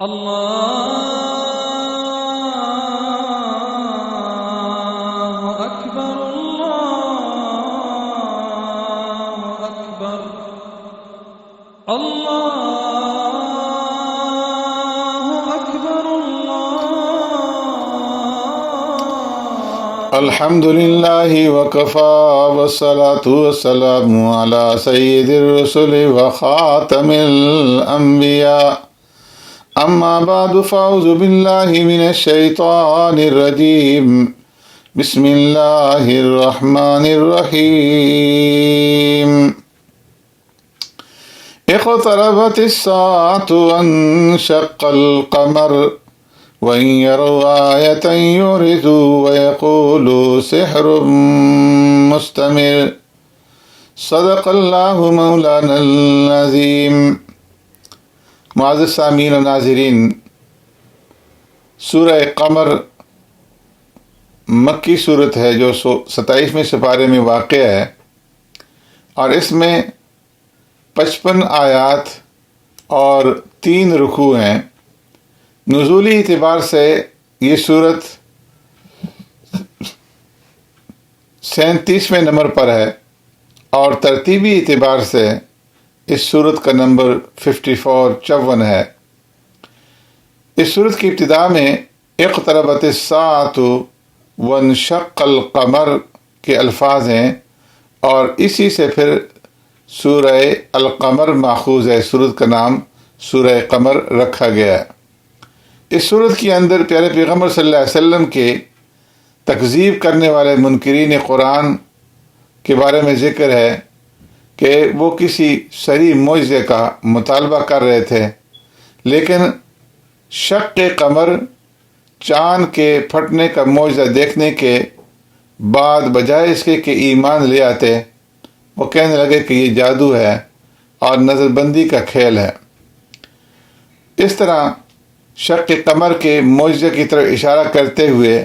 الله أكبر الله أكبر الله أكبر الله. الحمد لله وكفى والصلاة والسلام على سيد الرسل وخاتم الأنبياء. أما بعد فأعوذ بالله من الشيطان الرجيم. بسم الله الرحمن الرحيم. اقتربت الساعة وانشق القمر وإن يروا آية يعرضوا ويقولوا سحر مستمر. صدق الله مولانا العظيم. معزز سامعین و ناظرین، سورہ قمر مکی صورت ہے جو 27ویں سپارے میں واقع ہے، اور اس میں 55 آیات اور 3 رکوع ہیں۔ نزولی اعتبار سے یہ صورت 37ویں نمبر پر ہے، اور ترتیبی اعتبار سے اس صورت کا نمبر 54 ہے۔ اس صورت کی ابتدا میں اقتربت الساعۃ وانشق القمر کے الفاظ ہیں، اور اسی سے پھر سورہ القمر ماخوذ ہے۔ صورت کا نام سورہ قمر رکھا گیا ہے۔ اس صورت کے اندر پیارے پیغمبر صلی اللہ علیہ وسلم کے تکذیب کرنے والے منکرین قرآن کے بارے میں ذکر ہے کہ وہ کسی صریح معجزے کا مطالبہ کر رہے تھے، لیکن شق قمر، چاند کے پھٹنے کا معجزہ دیکھنے کے بعد بجائے اس کے کہ ایمان لے آتے، وہ کہنے لگے کہ یہ جادو ہے اور نظر بندی کا کھیل ہے۔ اس طرح شق قمر کے معجزے کی طرف اشارہ کرتے ہوئے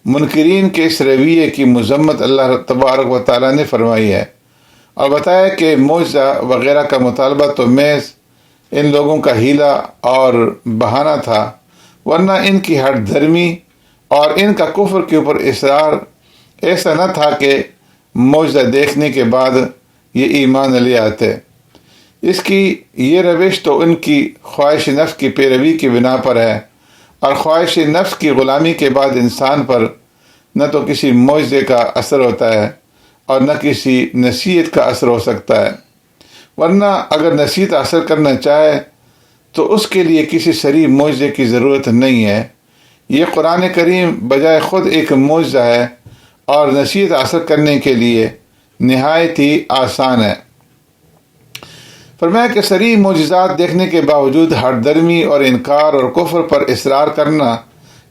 منکرین کے اس رویے کی مذمت اللہ تبارک و تعالیٰ نے فرمائی ہے، اور بتایا کہ معجزہ وغیرہ کا مطالبہ تو محض ان لوگوں کا ہیلا اور بہانہ تھا، ورنہ ان کی ہٹ دھرمی اور ان کا کفر کے اوپر اصرار ایسا نہ تھا کہ معجزہ دیکھنے کے بعد یہ ایمان لے آتے۔ اس کی یہ روش تو ان کی خواہش نفس کی پیروی کی بنا پر ہے، اور خواہش نفس کی غلامی کے بعد انسان پر نہ تو کسی معجزے کا اثر ہوتا ہے اور نہ کسی نصیحت کا اثر ہو سکتا ہے، ورنہ اگر نصیحت اثر کرنا چاہے تو اس کے لیے کسی صریح معجزے کی ضرورت نہیں ہے۔ یہ قرآن کریم بجائے خود ایک معجزہ ہے اور نصیحت اثر کرنے کے لیے نہایت ہی آسان ہے۔ فرمایا کہ صریح معجزات دیکھنے کے باوجود ہٹ درمی اور انکار اور کفر پر اصرار کرنا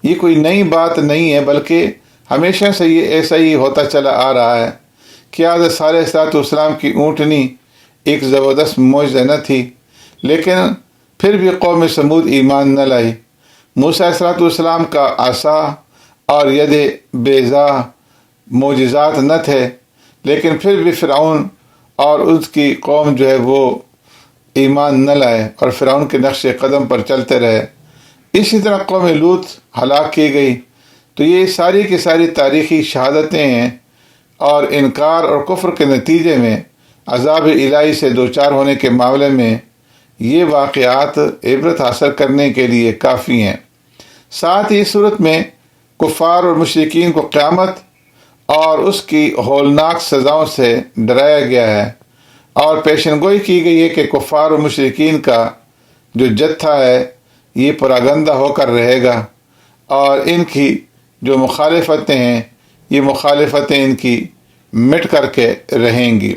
یہ کوئی نئی بات نہیں ہے، بلکہ ہمیشہ سے یہ ایسا ہی ہوتا چلا آ رہا ہے۔ کیا حضرت صالح علیہ السلام کی اونٹنی ایک زبردست معجزہ نہ تھی؟ لیکن پھر بھی قوم سمود ایمان نہ لائی۔ موسیٰ علیہ السلام کا عصا اور ید بیضا معجزات نہ تھے، لیکن پھر بھی فرعون اور اس کی قوم جو ہے وہ ایمان نہ لائے اور فرعون کے نقش قدم پر چلتے رہے۔ اسی طرح قوم لوط ہلاک کی گئی۔ تو یہ ساری کی ساری تاریخی شہادتیں ہیں، اور انکار اور کفر کے نتیجے میں عذاب الہی سے دوچار ہونے کے معاملے میں یہ واقعات عبرت حاصل کرنے کے لیے کافی ہیں۔ ساتھ ہی اس صورت میں کفار اور مشرکین کو قیامت اور اس کی ہولناک سزاؤں سے ڈرایا گیا ہے، اور پیشن گوئی کی گئی ہے کہ کفار و مشرکین کا جو جتھا ہے یہ پراگندہ ہو کر رہے گا، اور ان کی جو مخالفتیں ہیں یہ مخالفتیں ان کی مٹ کر کے رہیں گی۔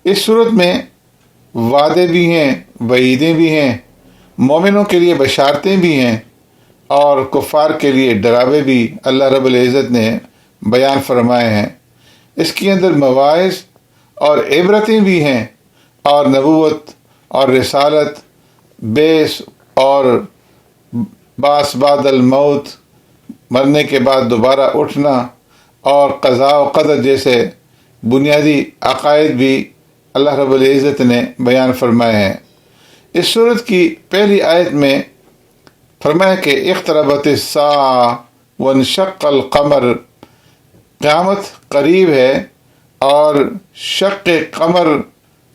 اس صورت میں وعدے بھی ہیں، وعیدیں بھی ہیں، مومنوں کے لیے بشارتیں بھی ہیں، اور کفار کے لیے ڈراوے بھی اللہ رب العزت نے بیان فرمائے ہیں۔ اس کے اندر مواعظ اور عبرتیں بھی ہیں، اور نبوت اور رسالت، بیس اور باس بعد الموت، مرنے کے بعد دوبارہ اٹھنا، اور قضاء و قدر جیسے بنیادی عقائد بھی اللہ رب العزت نے بیان فرمائے ہیں۔ اس سورت کی پہلی آیت میں فرمایا کہ اقتربت الساعہ وانشق القمر، قیامت قریب ہے اور شق قمر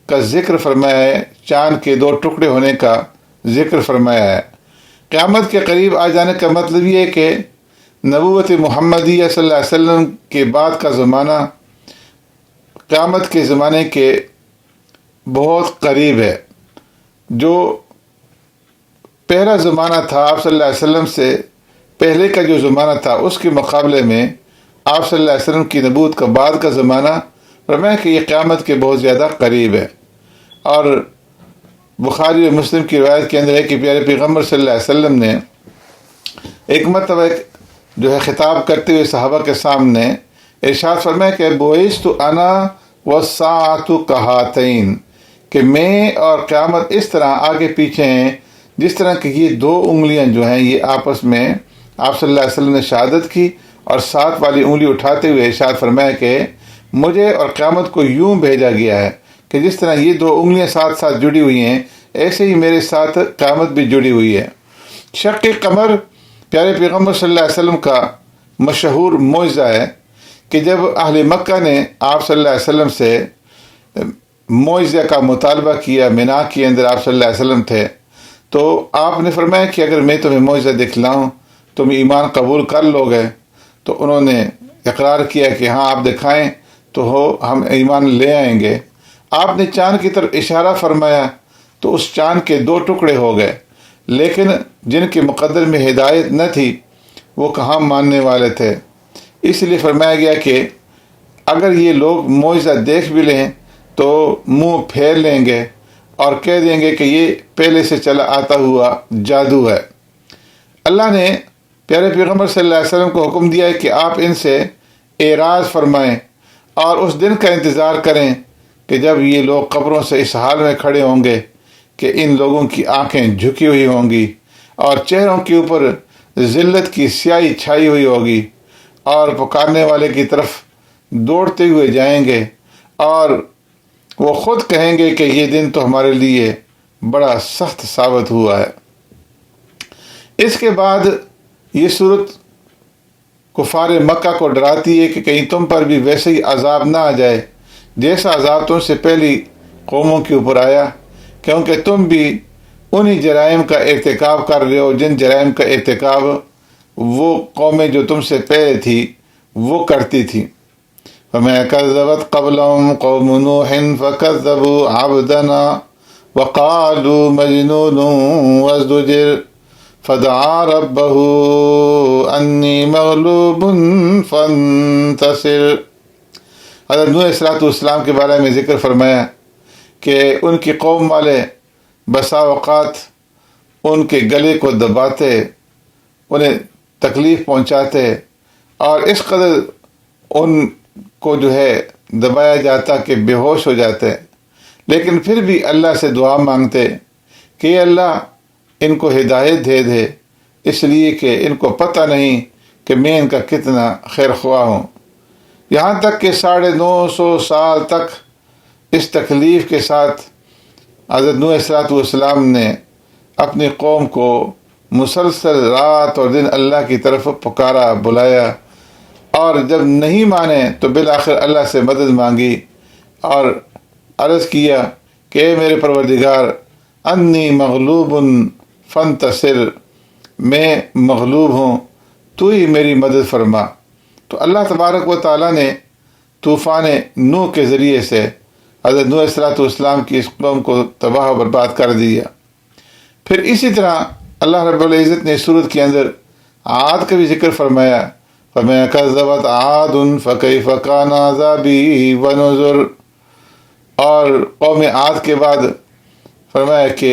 کا ذکر فرمایا ہے، چاند کے 2 ٹکڑے ہونے کا ذکر فرمایا ہے۔ قیامت کے قریب آ جانے کا مطلب یہ ہے کہ نبوت محمدیہ صلی اللہ علیہ وسلم کے بعد کا زمانہ قیامت کے زمانے کے بہت قریب ہے۔ جو پہلا زمانہ تھا آپ صلی اللہ علیہ وسلم سے پہلے کا جو زمانہ تھا، اس کے مقابلے میں آپ صلی اللہ علیہ وسلم کی نبوت کا بعد کا زمانہ فرمایا کہ یہ قیامت کے بہت زیادہ قریب ہے۔ اور بخاری اور مسلم کی روایت کے اندر ہے کہ پیارے پیغمبر صلی اللہ علیہ وسلم نے ایک مرتبہ جو ہے خطاب کرتے ہوئے صحابہ کے سامنے ارشاد فرمایا کہ بعثت انا والساعۃ کہاتین، کہ میں اور قیامت اس طرح آگے پیچھے ہیں جس طرح کہ یہ 2 انگلیاں جو ہیں یہ آپس میں آپ صلی اللہ علیہ وسلم نے شہادت کی اور 7 والی انگلی اٹھاتے ہوئے ارشاد فرمایا کہ مجھے اور قیامت کو یوں بھیجا گیا ہے کہ جس طرح یہ 2 انگلیاں ساتھ ساتھ جڑی ہوئی ہیں، ایسے ہی میرے ساتھ قیامت بھی جڑی ہوئی ہے۔ شق قمر پیارے پیغمبر صلی اللہ علیہ وسلم کا مشہور معجزہ ہے کہ جب اہل مکہ نے آپ صلی اللہ علیہ وسلم سے معجزہ کا مطالبہ کیا، مینا کے اندر آپ صلی اللہ علیہ وسلم تھے، تو آپ نے فرمایا کہ اگر میں تمہیں معجزہ دکھلاؤں تم ایمان قبول کر لو گے؟ تو انہوں نے اقرار کیا کہ ہاں آپ دکھائیں تو ہم ایمان لے آئیں گے۔ آپ نے چاند کی طرف اشارہ فرمایا تو اس چاند کے 2 ٹکڑے ہو گئے، لیکن جن کے مقدر میں ہدایت نہ تھی وہ کہاں ماننے والے تھے۔ اس لیے فرمایا گیا کہ اگر یہ لوگ معجزہ دیکھ بھی لیں تو منہ پھیر لیں گے اور کہہ دیں گے کہ یہ پہلے سے چلا آتا ہوا جادو ہے۔ اللہ نے پیارے پیغمبر صلی اللہ علیہ وسلم کو حکم دیا ہے کہ آپ ان سے اعراض فرمائیں اور اس دن کا انتظار کریں کہ جب یہ لوگ قبروں سے اس حال میں کھڑے ہوں گے کہ ان لوگوں کی آنکھیں جھکی ہوئی ہوں گی اور چہروں کے اوپر ذلت کی سیاہی چھائی ہوئی ہوگی، اور پکارنے والے کی طرف دوڑتے ہوئے جائیں گے اور وہ خود کہیں گے کہ یہ دن تو ہمارے لیے بڑا سخت ثابت ہوا ہے۔ اس کے بعد یہ صورت کفار مکہ کو ڈراتی ہے کہ کہیں تم پر بھی ویسے ہی عذاب نہ آ جائے جیسا عذاب تم سے پہلی قوموں کے اوپر آیا، کیونکہ تم بھی انہی جرائم کا ارتکاب کر رہے ہو جن جرائم کا ارتکاب وہ قومیں جو تم سے پہلے تھی وہ کرتی تھی۔ فَمَا كَذَّبَتْ قَبْلَهُمْ قَوْمُ نُوحٍ فَكَذَّبُوا عَبْدَنَا وَقَالُوا مَجْنُونٌ وَازْدُجِرَ فَدَعَا رَبَّهُ أَنِّي مَغْلُوبٌ فَانتَصِرْ۔ حضرت نوح علیہ السلام کے بارے میں ذکر فرمایا کہ ان کی قوم والے بسا اوقات ان کے گلے کو دباتے، انہیں تکلیف پہنچاتے اور اس قدر ان کو جو ہے دبایا جاتا کہ بے ہوش ہو جاتے، لیکن پھر بھی اللہ سے دعا مانگتے کہ اللہ ان کو ہدایت دے دے، اس لیے کہ ان کو پتہ نہیں کہ میں ان کا کتنا خیر خواہ ہوں۔ یہاں تک کہ 950 سال تک اس تکلیف کے ساتھ حضرت نوح علیہ السلام نے اپنی قوم کو مسلسل رات اور دن اللہ کی طرف پکارا، بلایا، اور جب نہیں مانے تو بالآخر اللہ سے مدد مانگی اور عرض کیا کہ اے میرے پروردگار، انی مغلوب فانتصر، میں مغلوب ہوں، تو ہی میری مدد فرما۔ تو اللہ تبارک و تعالیٰ نے طوفان نوح کے ذریعے سے حضرت نوح علیہ السلام کی اس قوم کو تباہ و برباد کر دیا۔ پھر اسی طرح اللہ رب العزت نے سورت کے اندر عاد کا بھی ذکر فرمایا، فَمَا كَذَّبَتْ عَادٌ فَكَيْفَ كَانَ عَذَابِي وَنُذُرْ۔ اور قوم عاد کے بعد فرمایا کہ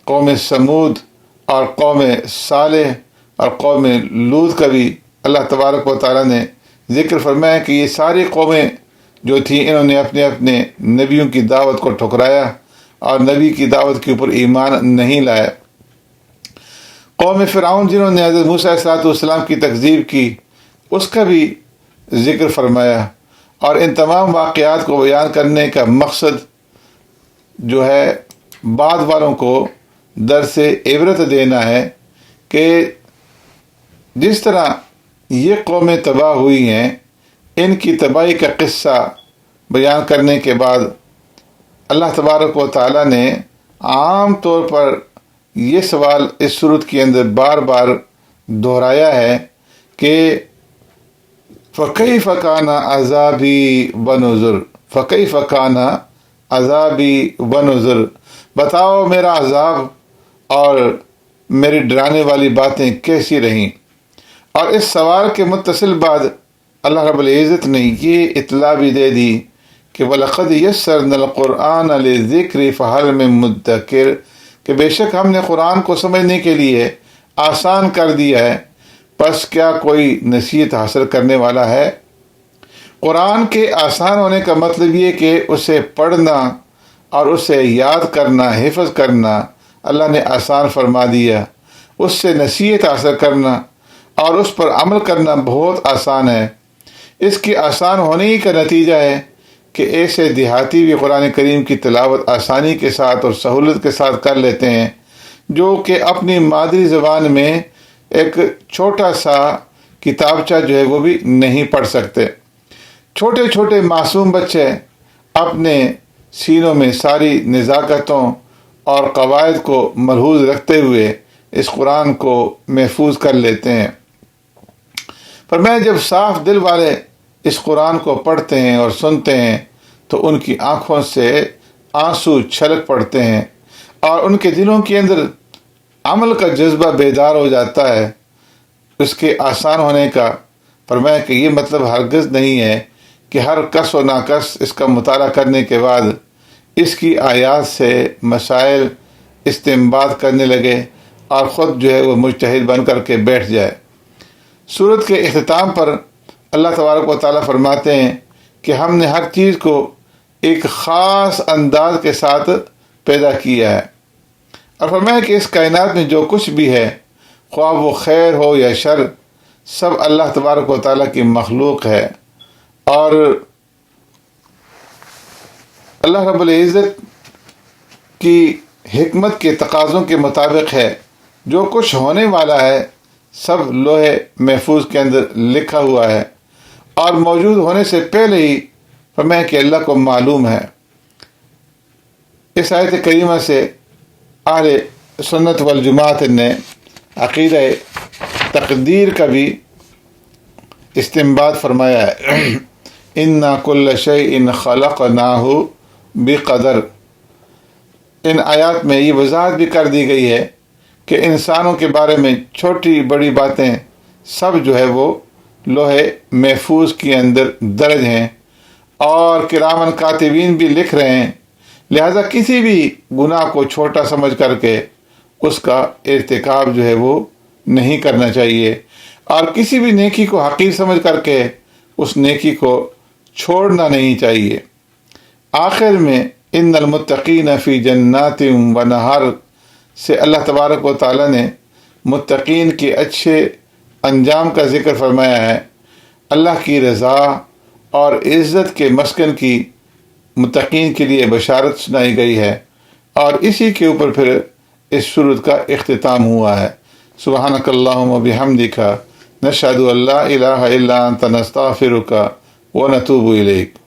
قوم سمود اور قوم صالح اور قوم لوط کا بھی اللہ تبارک و تعالیٰ نے ذکر فرمایا کہ یہ ساری قومیں جو تھیں انہوں نے اپنے اپنے نبیوں کی دعوت کو ٹھکرایا اور نبی کی دعوت کے اوپر ایمان نہیں لایا۔ قوم فرعون جنہوں نے حضرت موسیٰ علیہ السلام کی تکذیب کی، اس کا بھی ذکر فرمایا، اور ان تمام واقعات کو بیان کرنے کا مقصد جو ہے بعد والوں کو درس عبرت دینا ہے کہ جس طرح یہ قومیں تباہ ہوئی ہیں، ان کی تباہی کا قصہ بیان کرنے کے بعد اللہ تبارک و تعالیٰ نے عام طور پر یہ سوال اس صورت کے اندر بار بار دہرایا ہے کہ فَكَيْفَ كَانَ عَذَابِي وَنُذُرْ، فَكَيْفَ كَانَ عَذَابِي وَنُذُرْ، بتاؤ میرا عذاب اور میری ڈرانے والی باتیں کیسی رہیں۔ اور اس سوال کے متصل بعد اللہ رب العزت نے یہ اطلاع بھی دے دی کہ وَلَقَدْ يَسَّرْنَا الْقُرْآنَ لِلذِّكْرِ فَهَلْ مِن مُدَّكِرٍ، کہ بے شک ہم نے قرآن کو سمجھنے کے لیے آسان کر دیا ہے، پس کیا کوئی نصیحت حاصل کرنے والا ہے؟ قرآن کے آسان ہونے کا مطلب یہ کہ اسے پڑھنا اور اسے یاد کرنا، حفظ کرنا اللہ نے آسان فرما دیا، اس سے نصیحت حاصل کرنا اور اس پر عمل کرنا بہت آسان ہے۔ اس کے آسان ہونے ہی کا نتیجہ ہے کہ ایسے دیہاتی بھی قرآن کریم کی تلاوت آسانی کے ساتھ اور سہولت کے ساتھ کر لیتے ہیں، جو کہ اپنی مادری زبان میں ایک چھوٹا سا کتابچہ جو ہے وہ بھی نہیں پڑھ سکتے۔ چھوٹے چھوٹے معصوم بچے اپنے سینوں میں ساری نزاکتوں اور قواعد کو ملحوظ رکھتے ہوئے اس قرآن کو محفوظ کر لیتے ہیں۔ پر میں جب صاف دل والے اس قرآن کو پڑھتے ہیں اور سنتے ہیں تو ان کی آنکھوں سے آنسو چھلک پڑتے ہیں اور ان کے دلوں کے اندر عمل کا جذبہ بیدار ہو جاتا ہے اس کے آسان ہونے کا۔ پر میں کہ یہ مطلب ہرگز نہیں ہے کہ ہر کس و ناکس اس کا مطالعہ کرنے کے بعد اس کی آیات سے مسائل استنباط کرنے لگے اور خود جو ہے وہ مجتہد بن کر کے بیٹھ جائے۔ سورت کے اختتام پر اللہ تبارک و تعالیٰ فرماتے ہیں کہ ہم نے ہر چیز کو ایک خاص انداز کے ساتھ پیدا کیا ہے، اور فرمایا کہ اس کائنات میں جو کچھ بھی ہے، خواہ وہ خیر ہو یا شر، سب اللہ تبارک و تعالیٰ کی مخلوق ہے، اور اللہ رب العزت کی حکمت کے تقاضوں کے مطابق ہے۔ جو کچھ ہونے والا ہے سب لوح محفوظ کے اندر لکھا ہوا ہے اور موجود ہونے سے پہلے ہی فرمایا کہ اللہ کو معلوم ہے۔ اس آیت کریمہ سے اہل سنت والجماعت نے عقیدہ تقدیر کا بھی استنباط فرمایا ہے۔ اِنَّا كُلَّ شَيْءٍ خَلَقْنَاهُ بِقَدَرٍ۔ ان آیات میں یہ وضاحت بھی کر دی گئی ہے کہ انسانوں کے بارے میں چھوٹی بڑی باتیں سب جو ہے وہ لوح محفوظ کے اندر درج ہیں اور کرامن کاتبین بھی لکھ رہے ہیں، لہذا کسی بھی گناہ کو چھوٹا سمجھ کر کے اس کا ارتکاب جو ہے وہ نہیں کرنا چاہیے، اور کسی بھی نیکی کو حقیر سمجھ کر کے اس نیکی کو چھوڑنا نہیں چاہیے۔ آخر میں ان المتقین فی جنات و نہر سے اللہ تبارک و تعالیٰ نے متقین کے اچھے انجام کا ذکر فرمایا ہے۔ اللہ کی رضا اور عزت کے مسکن کی متقین کے لیے بشارت سنائی گئی ہے، اور اسی کے اوپر پھر اس سورت کا اختتام ہوا ہے۔ سبحانک اللہم و بحمدک، نشہد ان لا الہ الا انت، نستغفرک و نتوب الیک۔